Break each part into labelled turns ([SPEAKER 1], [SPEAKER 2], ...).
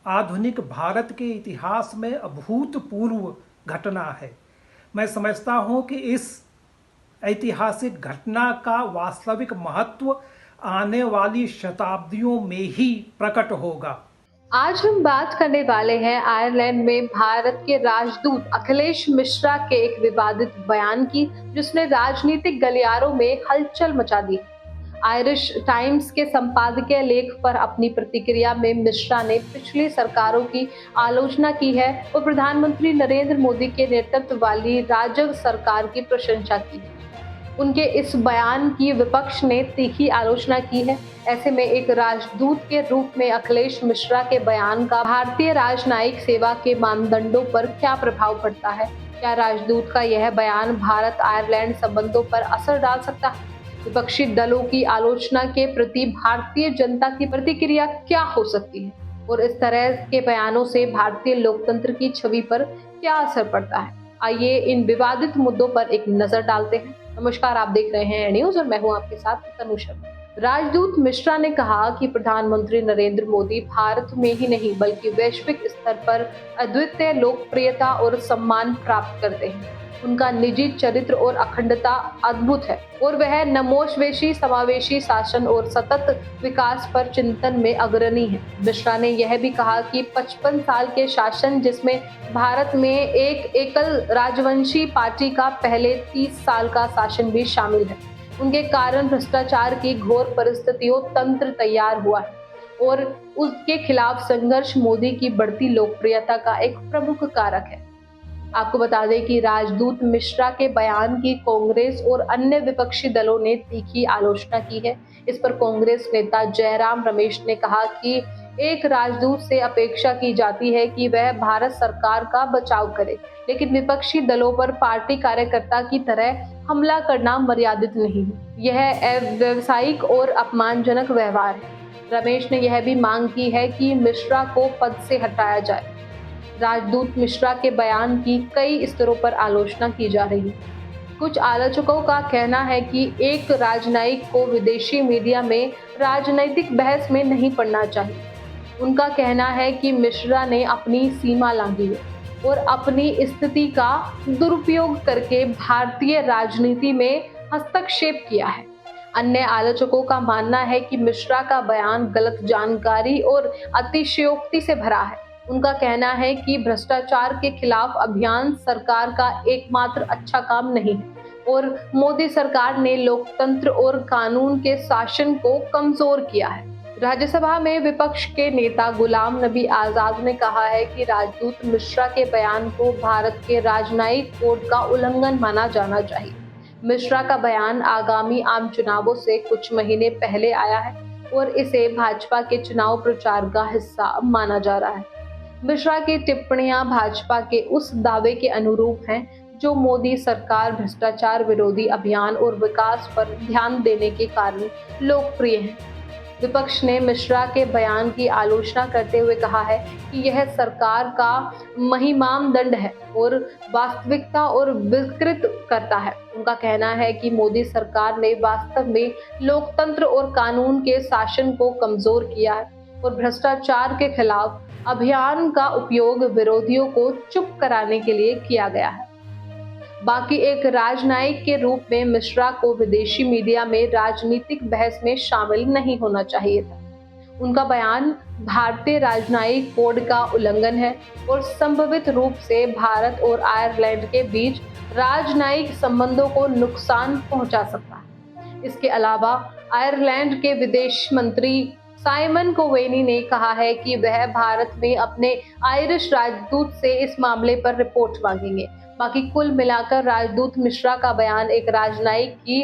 [SPEAKER 1] आधुनिक भारत के इतिहास में अभूतपूर्व घटना है। मैं समझता हूं कि इस ऐतिहासिक घटना का वास्तविक महत्व आने वाली शताब्दियों में ही प्रकट होगा।
[SPEAKER 2] आज हम बात करने वाले हैं आयरलैंड में भारत के राजदूत अखिलेश मिश्रा के एक विवादित बयान की, जिसने राजनीतिक गलियारों में हलचल मचा दी। आयरिश टाइम्स के संपादकीय लेख पर अपनी प्रतिक्रिया में मिश्रा ने पिछली सरकारों की आलोचना की है और प्रधानमंत्री नरेंद्र मोदी के नेतृत्व वाली राजग सरकार की प्रशंसा की है। उनके इस बयान की विपक्ष ने तीखी आलोचना की है। ऐसे में एक राजदूत के रूप में अखिलेश मिश्रा के बयान का भारतीय राजनयिक सेवा के मानदंडों पर क्या प्रभाव पड़ता है? क्या राजदूत का यह बयान भारत आयरलैंड संबंधों पर असर डाल सकता है? विपक्षी दलों की आलोचना के प्रति भारतीय जनता की प्रतिक्रिया क्या हो सकती है और इस तरह के बयानों से भारतीय लोकतंत्र की छवि पर क्या असर पड़ता है? आइए इन विवादित मुद्दों पर एक नजर डालते हैं। नमस्कार, आप देख रहे हैं न्यूज और मैं हूं आपके साथ तनु शर्मा। राजदूत मिश्रा ने कहा कि प्रधानमंत्री नरेंद्र मोदी भारत में ही नहीं बल्कि वैश्विक स्तर पर अद्वितीय लोकप्रियता और सम्मान प्राप्त करते हैं। उनका निजी चरित्र और अखंडता अद्भुत है और वह नमोशवेशी समावेशी शासन और सतत विकास पर चिंतन में अग्रणी है। मिश्रा ने यह भी कहा कि 55 साल के शासन, जिसमें भारत में एक एकल राजवंशी पार्टी का पहले 30 साल का शासन भी शामिल है, उनके कारण भ्रष्टाचार की घोर परिस्थितियों तंत्र तैयार हुआ है और उसके खिलाफ संघर्ष मोदी की बढ़ती लोकप्रियता का एक प्रमुख कारक है। आपको बता दें कि राजदूत मिश्रा के बयान की कांग्रेस और अन्य विपक्षी दलों ने तीखी आलोचना की है। इस पर कांग्रेस नेता जयराम रमेश ने कहा कि एक राजदूत से अपेक्षा की जाती है कि वह भारत सरकार का बचाव करे, लेकिन विपक्षी दलों पर पार्टी कार्यकर्ता की तरह हमला करना मर्यादित नहीं है। यह अव्यावसायिक और अपमानजनक व्यवहार है। रमेश ने यह भी मांग की है कि मिश्रा को पद से हटाया जाए। राजदूत मिश्रा के बयान की कई स्तरों पर आलोचना की जा रही है। कुछ आलोचकों का कहना है कि एक राजनयिक को विदेशी मीडिया में राजनीतिक बहस में नहीं पड़ना चाहिए। उनका कहना है कि मिश्रा ने अपनी सीमा लांघी है और अपनी स्थिति का दुरुपयोग करके भारतीय राजनीति में हस्तक्षेप किया है। अन्य आलोचकों का मानना है कि मिश्रा का बयान गलत जानकारी और अतिशयोक्ति से भरा है। उनका कहना है कि भ्रष्टाचार के खिलाफ अभियान सरकार का एकमात्र अच्छा काम नहीं है और मोदी सरकार ने लोकतंत्र और कानून के शासन को कमजोर किया है। राज्यसभा में विपक्ष के नेता गुलाम नबी आजाद ने कहा है कि राजदूत मिश्रा के बयान को भारत के राजनयिक कोड का उल्लंघन माना जाना चाहिए। मिश्रा का बयान आगामी आम चुनावों से कुछ महीने पहले आया है और इसे भाजपा के चुनाव प्रचार का हिस्सा माना जा रहा है। मिश्रा की टिप्पणियां भाजपा के उस दावे के अनुरूप हैं जो मोदी सरकार भ्रष्टाचार विरोधी अभियान और विकास पर ध्यान देने के कारण लोकप्रिय है। विपक्ष ने मिश्रा के बयान की आलोचना करते हुए कहा है कि यह सरकार का महिमाम दंड है और वास्तविकता और विकृत करता है। उनका कहना है कि मोदी सरकार ने वास्तव में लोकतंत्र और कानून के शासन को कमजोर किया है और भ्रष्टाचार के खिलाफ अभियान का उपयोग विरोधियों को चुप कराने के लिए किया गया है। बाकी एक राजनयिक के रूप में मिश्रा को विदेशी मीडिया में राजनीतिक बहस में शामिल नहीं होना चाहिए था। उनका बयान भारतीय राजनयिक कोड का उल्लंघन है और संभावित रूप से भारत और आयरलैंड के बीच राजनयिक संबंधों को नुकसान पहुंचा सकता है। इसके अलावा आयरलैंड के विदेश मंत्री साइमन कोवेनी ने कहा है कि वह भारत में अपने आयरिश राजदूत से इस मामले पर रिपोर्ट मांगेंगे। बाकी कुल मिलाकर राजदूत मिश्रा का बयान एक राजनयिक की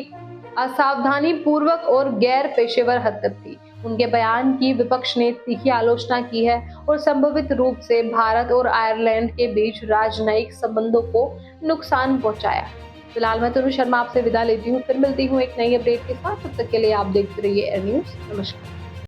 [SPEAKER 2] असावधानी पूर्वक और गैर पेशेवर हरकत थी। उनके बयान की विपक्ष ने तीखी आलोचना की है और संभावित रूप से भारत और आयरलैंड के बीच राजनयिक संबंधों को नुकसान पहुंचाया। फिलहाल मैं तनु शर्मा आपसे विदा लेती हूँ। फिर मिलती हूँ एक नई अपडेट के साथ। तब तक के लिए आप देखते रहिए एयर न्यूज। नमस्कार।